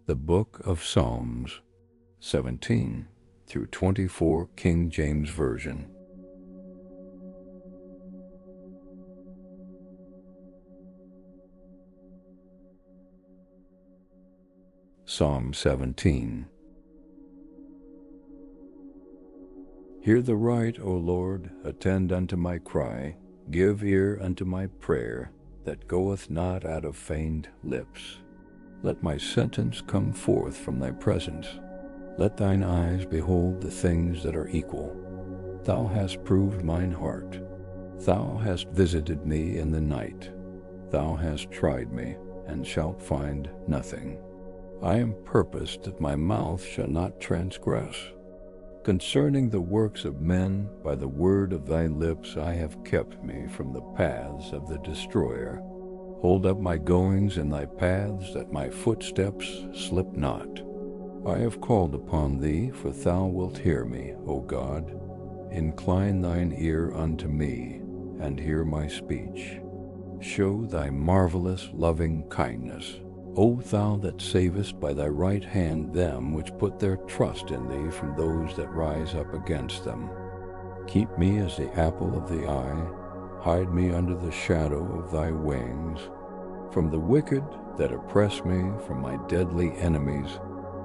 The Book of Psalms, 17 through 24, King James Version. Psalm 17. Hear the right, O Lord, attend unto my cry, give ear unto my prayer, that goeth not out of feigned lips. Let my sentence come forth from thy presence. Let thine eyes behold the things that are equal. Thou hast proved mine heart. Thou hast visited me in the night. Thou hast tried me, and shalt find nothing. I am purposed that my mouth shall not transgress. Concerning the works of men, by the word of thy lips I have kept me from the paths of the destroyer. Hold up my goings in thy paths, that my footsteps slip not. I have called upon thee, for thou wilt hear me, O God. Incline thine ear unto me, and hear my speech. Show thy marvelous loving kindness, O thou that savest by thy right hand them which put their trust in thee from those that rise up against them. Keep me as the apple of the eye. Hide me under the shadow of thy wings. From the wicked that oppress me, from my deadly enemies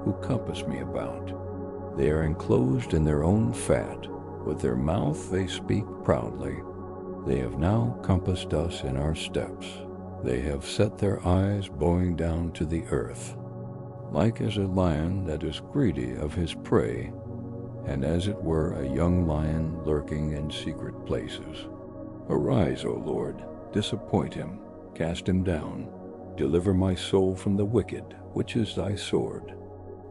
who compass me about. They are enclosed in their own fat. With their mouth they speak proudly. They have now compassed us in our steps. They have set their eyes bowing down to the earth. Like as a lion that is greedy of his prey, and as it were a young lion lurking in secret places. Arise, O Lord, disappoint him, cast him down. Deliver my soul from the wicked, which is thy sword.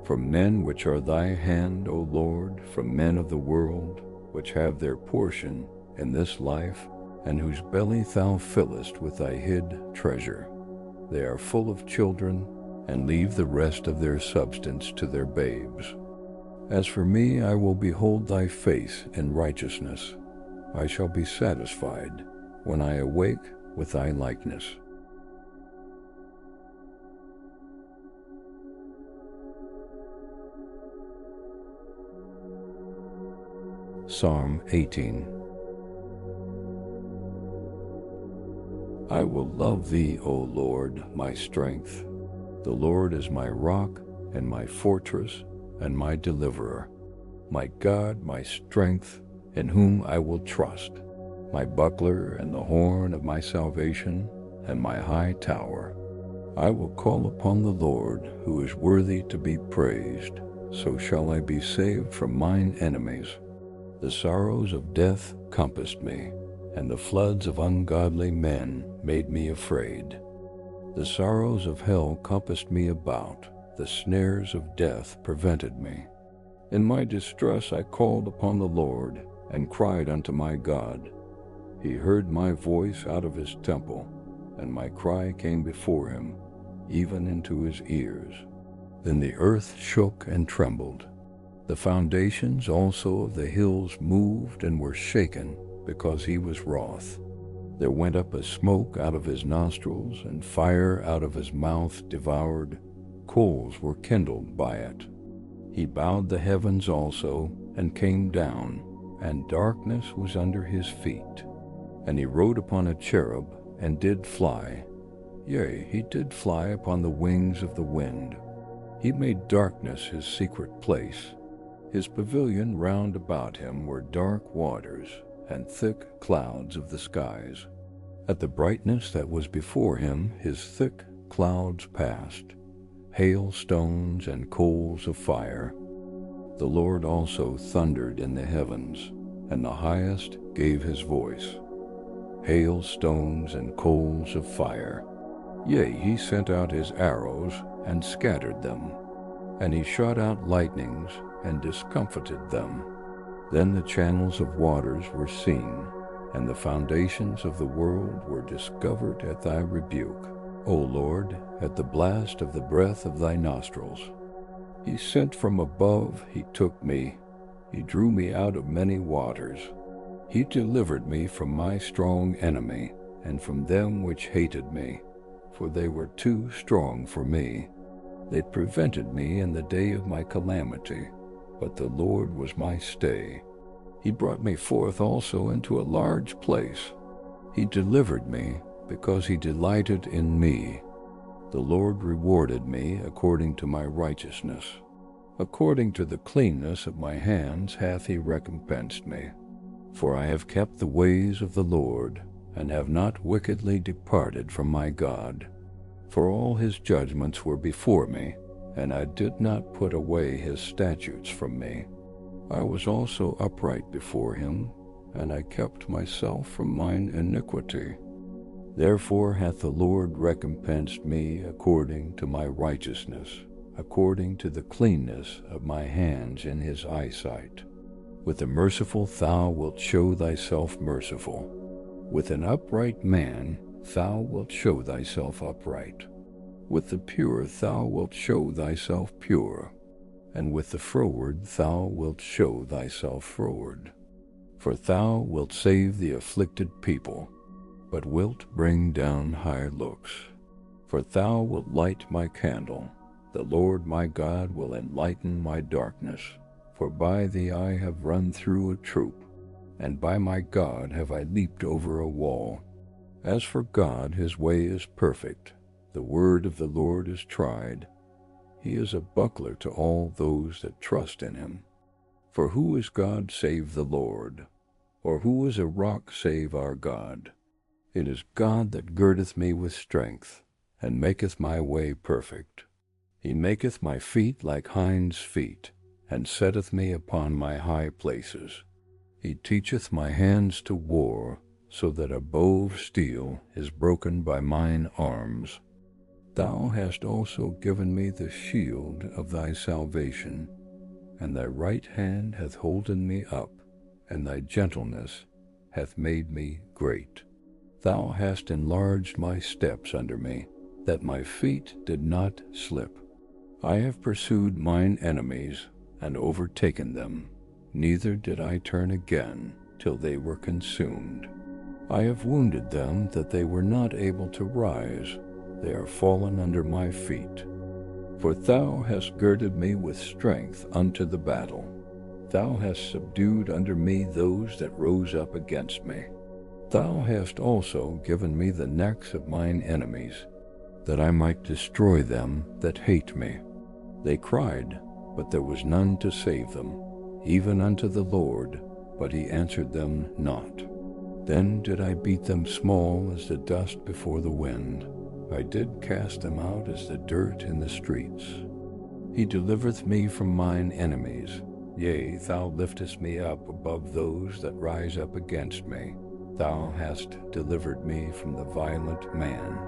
From men which are thy hand, O Lord, from men of the world, which have their portion in this life, and whose belly thou fillest with thy hid treasure. They are full of children, and leave the rest of their substance to their babes. As for me, I will behold thy face in righteousness. I shall be satisfied when I awake with thy likeness. Psalm 18. I will love thee, O Lord, my strength. The Lord is my rock and my fortress and my deliverer, my God, my strength, in whom I will trust, my buckler and the horn of my salvation and my high tower. I will call upon the Lord, who is worthy to be praised. So shall I be saved from mine enemies. The sorrows of death compassed me, and the floods of ungodly men made me afraid. The sorrows of hell compassed me about, the snares of death prevented me. In my distress I called upon the Lord, and cried unto my God. He heard my voice out of his temple, and my cry came before him, even into his ears. Then the earth shook and trembled. The foundations also of the hills moved and were shaken, because he was wroth. There went up a smoke out of his nostrils, and fire out of his mouth devoured. Coals were kindled by it. He bowed the heavens also, and came down, and darkness was under his feet. And he rode upon a cherub, and did fly. Yea, he did fly upon the wings of the wind. He made darkness his secret place. His pavilion round about him were dark waters, and thick clouds of the skies. At the brightness that was before him, his thick clouds passed, hailstones and coals of fire. The Lord also thundered in the heavens, and the highest gave his voice. Hailstones and coals of fire. Yea, he sent out his arrows, and scattered them. And he shot out lightnings, and discomfited them. Then the channels of waters were seen, and the foundations of the world were discovered at thy rebuke. O Lord, at the blast of the breath of thy nostrils. He sent from above, he took me. He drew me out of many waters. He delivered me from my strong enemy, and from them which hated me, for they were too strong for me. They prevented me in the day of my calamity, but the Lord was my stay. He brought me forth also into a large place. He delivered me because he delighted in me. The Lord rewarded me according to my righteousness. According to the cleanness of my hands hath he recompensed me. For I have kept the ways of the Lord, and have not wickedly departed from my God. For all his judgments were before me, and I did not put away his statutes from me. I was also upright before him, and I kept myself from mine iniquity. Therefore hath the Lord recompensed me according to my righteousness, according to the cleanness of my hands in his eyesight. With the merciful thou wilt show thyself merciful. With an upright man thou wilt show thyself upright. With the pure thou wilt show thyself pure, and with the froward thou wilt show thyself froward. For thou wilt save the afflicted people, but wilt bring down high looks. For thou wilt light my candle, the Lord my God will enlighten my darkness. For by thee I have run through a troop, and by my God have I leaped over a wall. As for God, his way is perfect, the word of the Lord is tried. He is a buckler to all those that trust in him. For who is God save the Lord? Or who is a rock save our God? It is God that girdeth me with strength, and maketh my way perfect. He maketh my feet like hinds' feet, and setteth me upon my high places. He teacheth my hands to war, so that a bow of steel is broken by mine arms. Thou hast also given me the shield of thy salvation, and thy right hand hath holden me up, and thy gentleness hath made me great. Thou hast enlarged my steps under me, that my feet did not slip. I have pursued mine enemies, and overtaken them, neither did I turn again till they were consumed. I have wounded them that they were not able to rise, they are fallen under my feet. For thou hast girded me with strength unto the battle. Thou hast subdued under me those that rose up against me. Thou hast also given me the necks of mine enemies, that I might destroy them that hate me. They cried, but there was none to save them, even unto the Lord, but he answered them not. Then did I beat them small as the dust before the wind. I did cast them out as the dirt in the streets. He delivereth me from mine enemies. Yea, thou liftest me up above those that rise up against me. Thou hast delivered me from the violent man.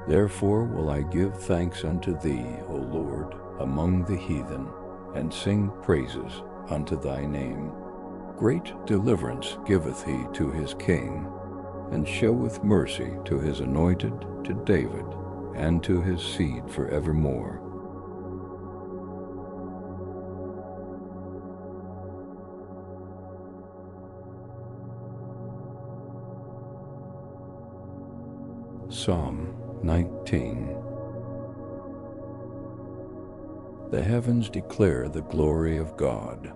Therefore will I give thanks unto thee, O Lord, among the heathen, and sing praises unto thy name. Great deliverance giveth he to his king, and showeth mercy to his anointed, to David, and to his seed forevermore. Psalm 19. The heavens declare the glory of God,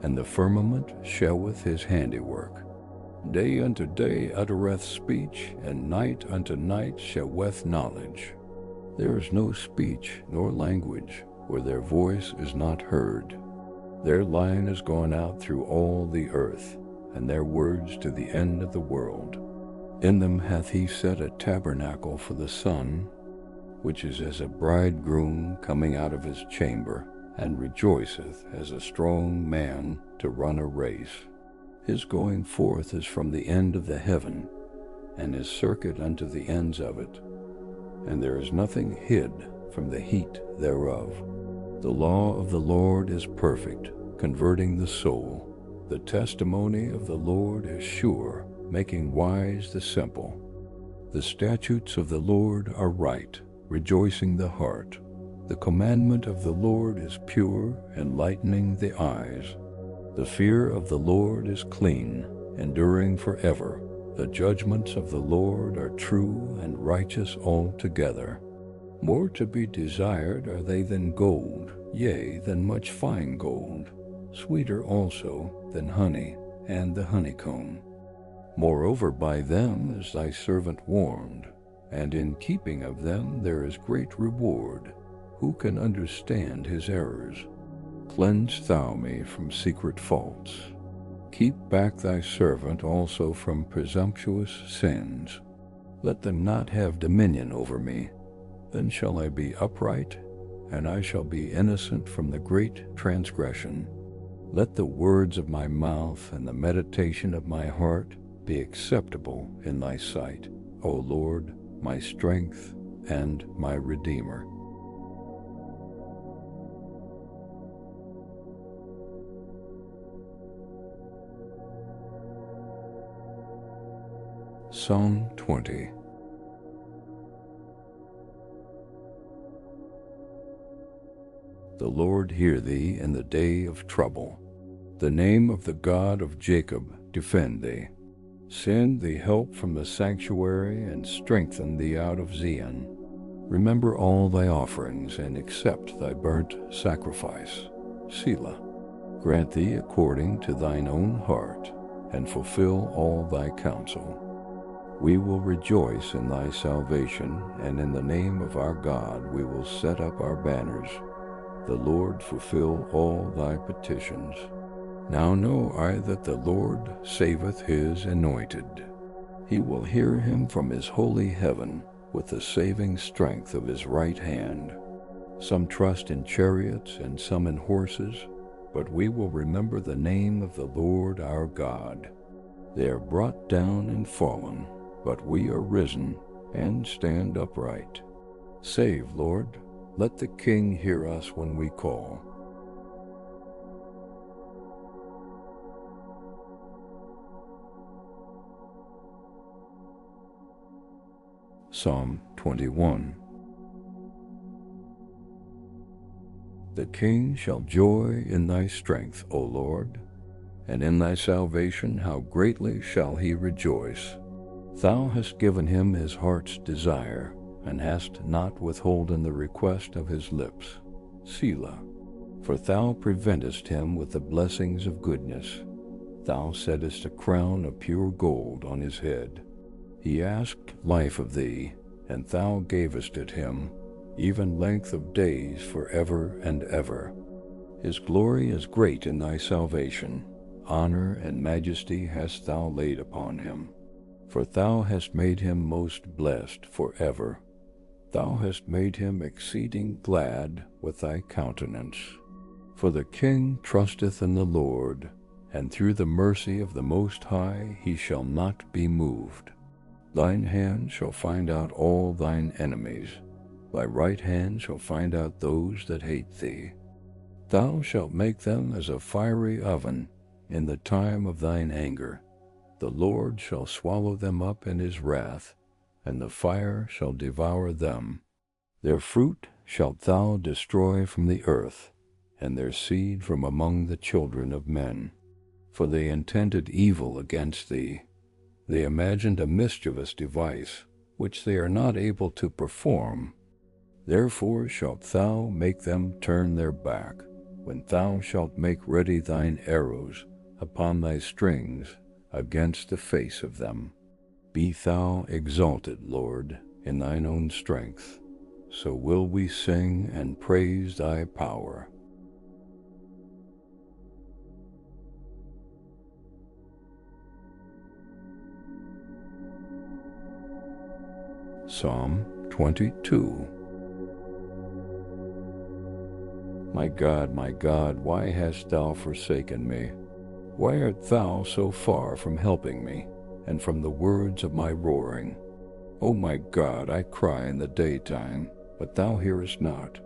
and the firmament sheweth his handiwork. Day unto day uttereth speech, and night unto night sheweth knowledge. There is no speech nor language where their voice is not heard. Their line is gone out through all the earth, and their words to the end of the world. In them hath he set a tabernacle for the sun, which is as a bridegroom coming out of his chamber, and rejoiceth as a strong man to run a race. His going forth is from the end of the heaven, and his circuit unto the ends of it, and there is nothing hid from the heat thereof. The law of the Lord is perfect, converting the soul. The testimony of the Lord is sure, making wise the simple. The statutes of the Lord are right, rejoicing the heart. The commandment of the Lord is pure, enlightening the eyes. The fear of the Lord is clean, enduring forever. The judgments of the Lord are true and righteous altogether. More to be desired are they than gold, yea, than much fine gold, sweeter also than honey and the honeycomb. Moreover, by them is thy servant warned, and in keeping of them there is great reward. Who can understand his errors? Cleanse thou me from secret faults. Keep back thy servant also from presumptuous sins. Let them not have dominion over me. Then shall I be upright, and I shall be innocent from the great transgression. Let the words of my mouth and the meditation of my heart be acceptable in thy sight, O Lord, my strength and my Redeemer. Psalm 20. The Lord hear thee in the day of trouble. The name of the God of Jacob defend thee. Send thee help from the sanctuary and strengthen thee out of Zion. Remember all thy offerings and accept thy burnt sacrifice. Selah. Grant thee according to thine own heart, and fulfill all thy counsel. We will rejoice in thy salvation, and in the name of our God we will set up our banners. The Lord fulfill all thy petitions. Now know I that the Lord saveth his anointed. He will hear him from his holy heaven with the saving strength of his right hand. Some trust in chariots and some in horses, but we will remember the name of the Lord our God. They are brought down and fallen, but we are risen and stand upright. Save, Lord, let the King hear us when we call. Psalm 21. The King shall joy in thy strength, O Lord, and in thy salvation how greatly shall he rejoice. Thou hast given him his heart's desire, and hast not withholden the request of his lips. Selah. For thou preventest him with the blessings of goodness. Thou settest a crown of pure gold on his head. He asked life of thee, and thou gavest it him, even length of days forever and ever. His glory is great in thy salvation. Honor and majesty hast thou laid upon him. For thou hast made him most blessed forever. Thou hast made him exceeding glad with thy countenance. For the King trusteth in the Lord, and through the mercy of the Most High he shall not be moved. Thine hand shall find out all thine enemies. Thy right hand shall find out those that hate thee. Thou shalt make them as a fiery oven in the time of thine anger. The Lord shall swallow them up in his wrath, and the fire shall devour them. Their fruit shalt thou destroy from the earth, and their seed from among the children of men. For they intended evil against thee. They imagined a mischievous device, which they are not able to perform. Therefore shalt thou make them turn their back, when thou shalt make ready thine arrows upon thy strings against the face of them. Be thou exalted, Lord, in thine own strength. So will we sing and praise thy power. Psalm 22. My God, why hast thou forsaken me? Why art thou so far from helping me, and from the words of my roaring? O my God, I cry in the daytime, but thou hearest not,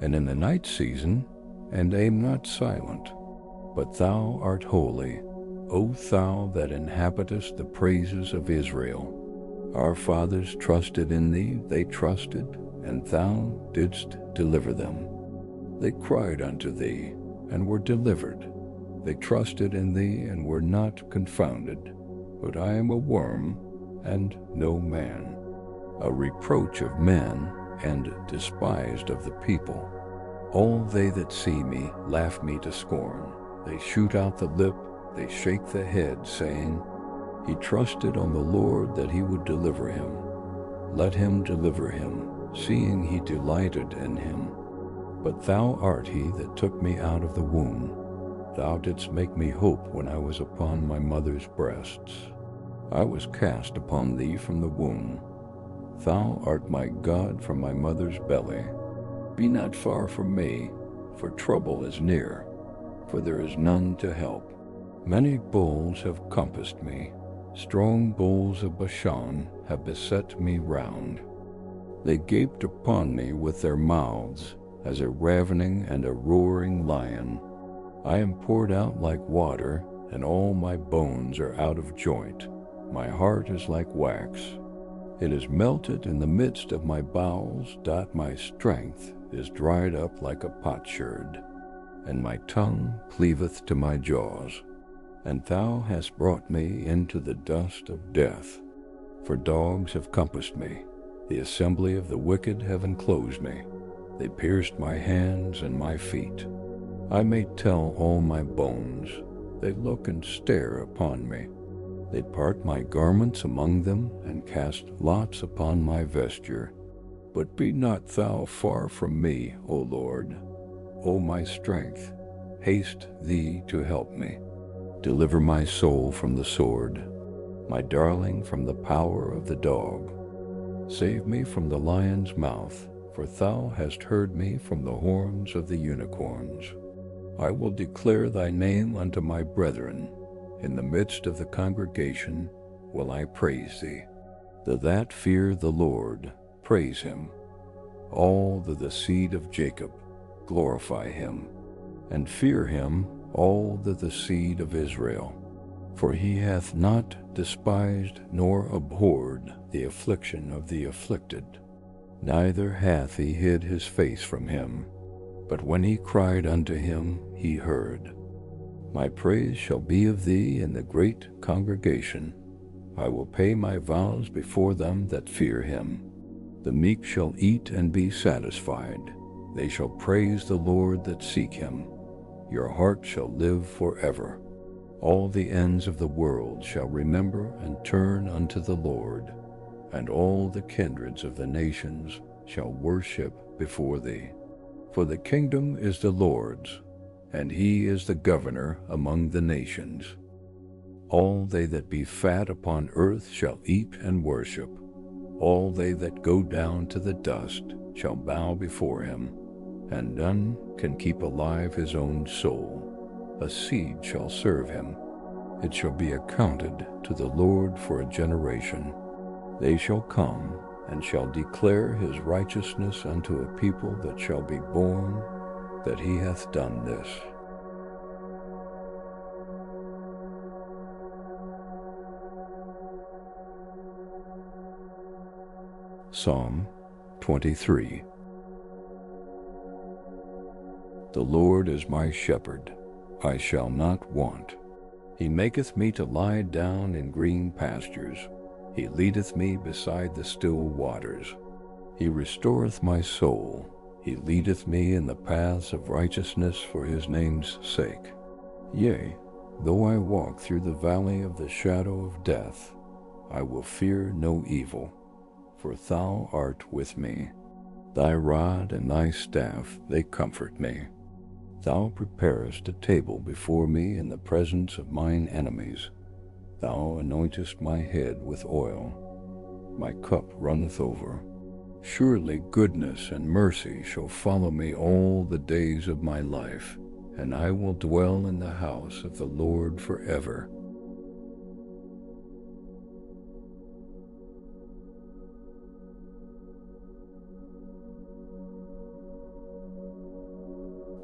and in the night season, and am not silent. But thou art holy, O thou that inhabitest the praises of Israel. Our fathers trusted in thee, they trusted, and thou didst deliver them. They cried unto thee, and were delivered. They trusted in thee, and were not confounded. But I am a worm, and no man, a reproach of men, and despised of the people. All they that see me laugh me to scorn. They shoot out the lip, they shake the head, saying, He trusted on the Lord that he would deliver him. Let him deliver him, seeing he delighted in him. But thou art he that took me out of the womb. Thou didst make me hope when I was upon my mother's breasts. I was cast upon thee from the womb. Thou art my God from my mother's belly. Be not far from me, for trouble is near, for there is none to help. Many bulls have compassed me. Strong bulls of Bashan have beset me round. They gaped upon me with their mouths, as a ravening and a roaring lion. I am poured out like water, and all my bones are out of joint. My heart is like wax. It is melted in the midst of my bowels. My strength is dried up like a potsherd, and my tongue cleaveth to my jaws. And thou hast brought me into the dust of death. For dogs have compassed me. The assembly of the wicked have enclosed me. They pierced my hands and my feet. I may tell all my bones. They look and stare upon me. They part my garments among them, and cast lots upon my vesture. But be not thou far from me, O Lord. O my strength, haste thee to help me. Deliver my soul from the sword, my darling from the power of the dog. Save me from the lion's mouth, for thou hast heard me from the horns of the unicorns. I will declare thy name unto my brethren. In the midst of the congregation will I praise thee. The that fear the Lord, praise him. All the seed of Jacob, glorify him. And fear him, all the seed of Israel. For he hath not despised nor abhorred the affliction of the afflicted, neither hath he hid his face from him. But when he cried unto him, he heard. My praise shall be of thee in the great congregation. I will pay my vows before them that fear him. The meek shall eat and be satisfied. They shall praise the Lord that seek him. Your heart shall live forever. All the ends of the world shall remember and turn unto the Lord, and all the kindreds of the nations shall worship before thee. For the kingdom is the Lord's, and he is the governor among the nations. All they that be fat upon earth shall eat and worship. All they that go down to the dust shall bow before him, and none can keep alive his own soul. A seed shall serve him. It shall be accounted to the Lord for a generation. They shall come and shall declare his righteousness unto a people that shall be born, that he hath done this. Psalm 23. The Lord is my shepherd, I shall not want. He maketh me to lie down in green pastures. He leadeth me beside the still waters. He restoreth my soul. He leadeth me in the paths of righteousness for his name's sake. Yea, though I walk through the valley of the shadow of death, I will fear no evil, for thou art with me. Thy rod and thy staff, they comfort me. Thou preparest a table before me in the presence of mine enemies. Thou anointest my head with oil. My cup runneth over. Surely goodness and mercy shall follow me all the days of my life, and I will dwell in the house of the Lord forever.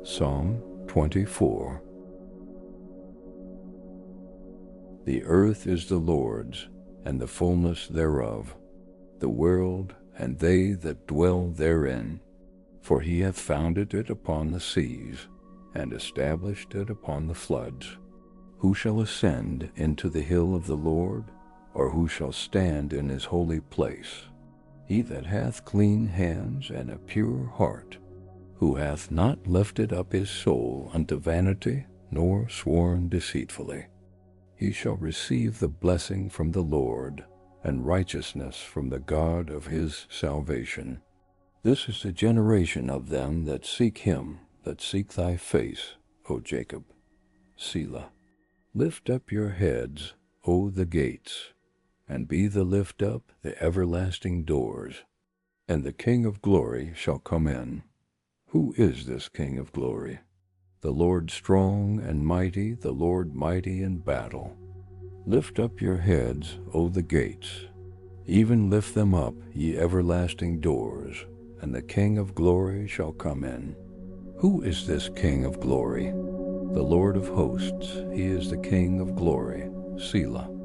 Psalm 24. The earth is the Lord's, and the fullness thereof, the world and they that dwell therein. For he hath founded it upon the seas, and established it upon the floods. Who shall ascend into the hill of the Lord, or who shall stand in his holy place? he that hath clean hands and a pure heart, who hath not lifted up his soul unto vanity, nor sworn deceitfully. He shall receive the blessing from the Lord, and righteousness from the God of his salvation. This is the generation of them that seek him, that seek thy face, O Jacob. Selah. Lift up your heads, O the gates, and be the lift up the everlasting doors, and the King of glory shall come in. Who is this King of glory? The Lord strong and mighty, the Lord mighty in battle. Lift up your heads, O the gates, even lift them up, ye everlasting doors, and the King of glory shall come in. Who is this King of glory? The Lord of hosts, he is the King of glory. Selah.